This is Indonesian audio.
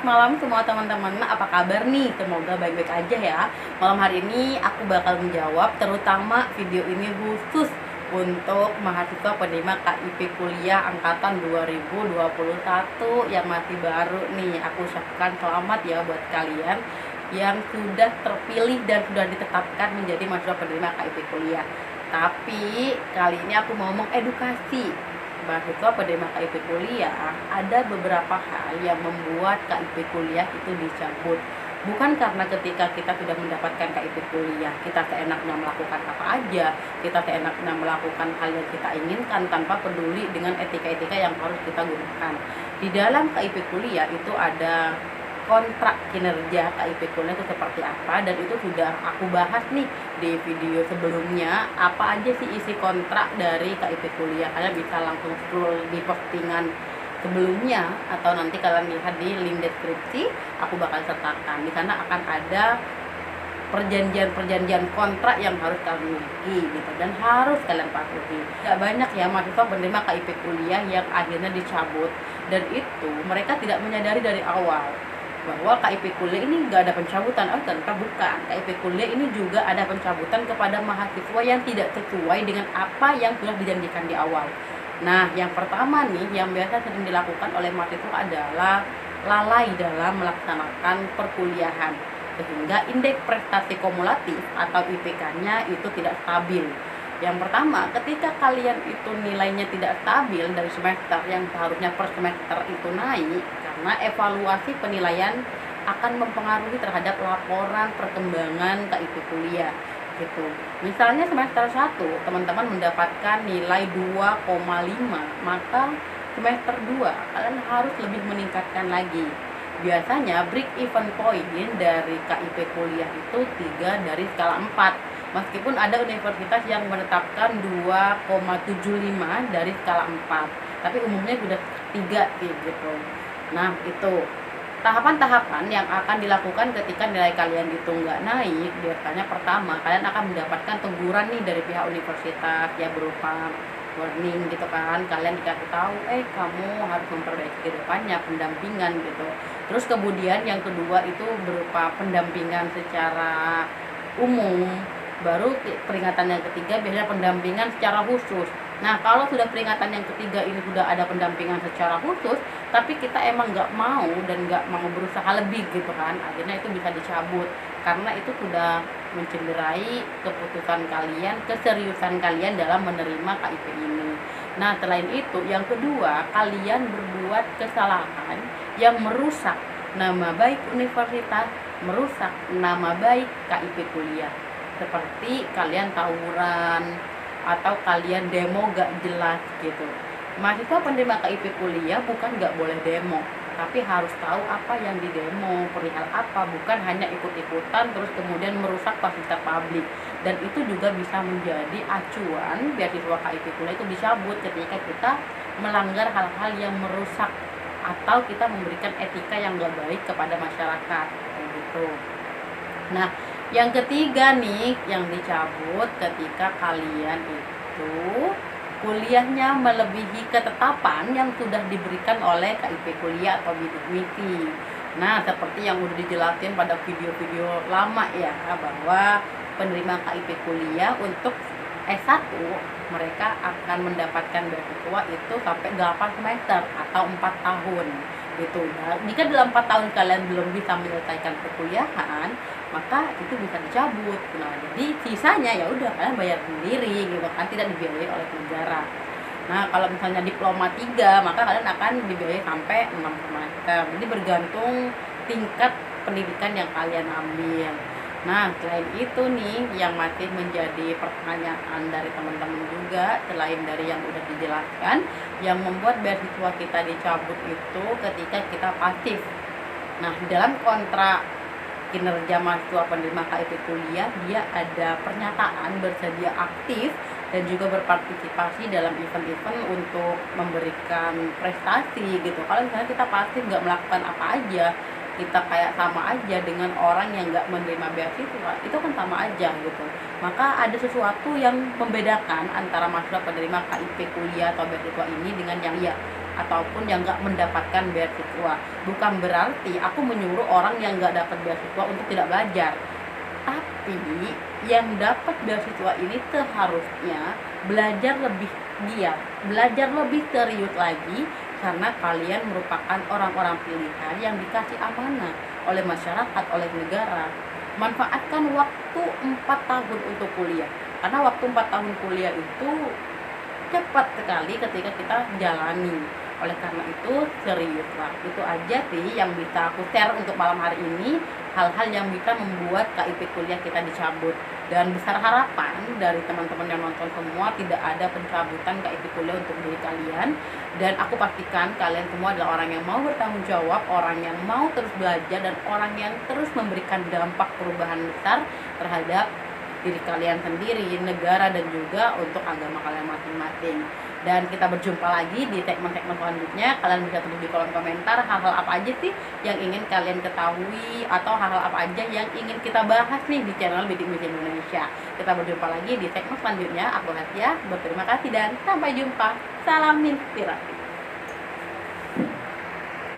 malam semua teman-teman, apa kabar nih? Semoga baik-baik aja ya. Malam hari ini aku bakal menjawab, terutama video ini khusus untuk mahasiswa penerima KIP kuliah angkatan 2021 yang masih baru nih. Aku ucapkan selamat ya buat kalian yang sudah terpilih dan sudah ditetapkan menjadi mahasiswa penerima KIP kuliah. Tapi kali ini aku mau mengedukasi mahasiswa penerima KIP kuliah. Ada beberapa hal yang membuat KIP kuliah itu dicabut. Bukan karena ketika kita sudah mendapatkan KIP kuliah kita seenaknya melakukan apa aja, kita seenaknya melakukan hal yang kita inginkan tanpa peduli dengan etika-etika yang harus kita gunakan. Di dalam KIP kuliah itu ada kontrak kinerja KIP kuliah itu seperti apa, dan itu sudah aku bahas nih di video sebelumnya. Apa aja sih isi kontrak dari KIP kuliah? Kalian bisa langsung scroll di postingan sebelumnya atau nanti kalian lihat di link deskripsi, aku bakal sertakan. Di sana akan ada perjanjian kontrak yang harus kalian miliki gitu, dan harus kalian patuhi. Tidak banyak ya mahasiswa penerima KIP kuliah yang akhirnya dicabut, dan itu mereka tidak menyadari dari awal bahwa KIP kuliah ini nggak ada pencabutan. Ternyata bukan, KIP kuliah ini juga ada pencabutan kepada mahasiswa yang tidak sesuai dengan apa yang sudah dijanjikan di awal. Nah, yang pertama nih yang biasa sering dilakukan oleh mahasiswa adalah lalai dalam melaksanakan perkuliahan, sehingga indeks prestasi kumulatif atau IPK-nya itu tidak stabil. Yang pertama, ketika kalian itu nilainya tidak stabil dari semester yang seharusnya per semester itu naik, karena evaluasi penilaian akan mempengaruhi terhadap laporan perkembangan KIP kuliah gitu. Misalnya semester 1 teman-teman mendapatkan nilai 2,5, maka semester 2 kalian harus lebih meningkatkan lagi. Biasanya break even point dari KIP kuliah itu 3 dari skala 4. Meskipun ada universitas yang menetapkan 2,75 dari skala 4, tapi umumnya sudah 3 gitu. Nah, itu tahapan-tahapan yang akan dilakukan ketika nilai kalian itu nggak naik. Biasanya pertama, kalian akan mendapatkan teguran nih dari pihak universitas ya, berupa warning gitu kan. Kalian dikasih tahu, kamu harus memperbaiki ke depannya, pendampingan gitu. Terus kemudian yang kedua itu berupa pendampingan secara umum. Baru peringatan yang ketiga biasanya pendampingan secara khusus. Nah, kalau sudah peringatan yang ketiga ini sudah ada pendampingan secara khusus, tapi kita emang nggak mau dan nggak mau berusaha lebih gitu kan, akhirnya itu bisa dicabut karena itu sudah mencederai keputusan kalian, keseriusan kalian dalam menerima KIP ini. Nah, selain itu yang kedua, kalian berbuat kesalahan yang merusak nama baik universitas, merusak nama baik KIP kuliah. Seperti kalian tawuran atau kalian demo gak jelas gitu. Mahasiswa penerima KIP kuliah bukan gak boleh demo, tapi harus tahu apa yang didemo, perihal apa, bukan hanya ikut-ikutan terus kemudian merusak fasilitas publik. Dan itu juga bisa menjadi acuan beasiswa KIP kuliah itu dicabut ketika kita melanggar hal-hal yang merusak atau kita memberikan etika yang gak baik kepada masyarakat gitu. Nah, yang ketiga nih yang dicabut ketika kalian itu kuliahnya melebihi ketetapan yang sudah diberikan oleh KIP kuliah atau bidik misi. Nah, seperti yang udah dijelasin pada video-video lama ya, bahwa penerima KIP kuliah untuk S1 mereka akan mendapatkan beasiswa itu sampai 8 semester atau 4 tahun gitu. Nah, jika dalam 4 tahun kalian belum bisa menyelesaikan perkuliahan, maka itu bisa dicabut. Nah, jadi sisanya ya udah kalian bayar sendiri gitu kan, tidak dibiayai oleh negara. Nah, kalau misalnya diploma 3, maka kalian akan dibiayai sampai 6 semester. Jadi bergantung tingkat pendidikan yang kalian ambil. Nah, selain itu nih yang masih menjadi pertanyaan dari teman-teman juga, selain dari yang udah dijelaskan, yang membuat beasiswa kita dicabut itu ketika kita pasif. Nah, di dalam kontrak kinerja mahasiswa penerima KIP kuliah, dia ada pernyataan bersedia aktif dan juga berpartisipasi dalam event-event untuk memberikan prestasi gitu. Kalau misalnya kita pasif nggak melakukan apa aja, kita kayak sama aja dengan orang yang nggak menerima beasiswa, itu kan sama aja gitu. Maka ada sesuatu yang membedakan antara mahasiswa penerima KIP kuliah atau beasiswa ini dengan yang ataupun yang nggak mendapatkan beasiswa. Bukan berarti aku menyuruh orang yang nggak dapat beasiswa untuk tidak belajar, tapi yang dapat beasiswa ini seharusnya belajar lebih giat, belajar lebih serius lagi, karena kalian merupakan orang-orang pilihan yang dikasih amanah oleh masyarakat, oleh negara. Manfaatkan waktu 4 tahun untuk kuliah, karena waktu 4 tahun kuliah itu cepat sekali ketika kita jalani. Oleh karena itu seriuslah. Itu aja sih yang bisa aku share untuk malam hari ini, hal-hal yang bisa membuat KIP kuliah kita dicabut. Dan besar harapan dari teman-teman yang nonton semua, tidak ada pencabutan KIP kuliah untuk diri kalian. Dan aku pastikan kalian semua adalah orang yang mau bertanggung jawab, orang yang mau terus belajar, dan orang yang terus memberikan dampak perubahan besar terhadap diri kalian sendiri, negara, dan juga untuk agama kalian masing-masing. Dan kita berjumpa lagi di segmen-segmen selanjutnya. Kalian bisa tulis di kolom komentar hal-hal apa aja sih yang ingin kalian ketahui, atau hal-hal apa aja yang ingin kita bahas nih di channel Bidik Misi Indonesia. Kita berjumpa lagi di segmen selanjutnya. Aku Hasya, berterima kasih dan sampai jumpa. Salam inspirasi.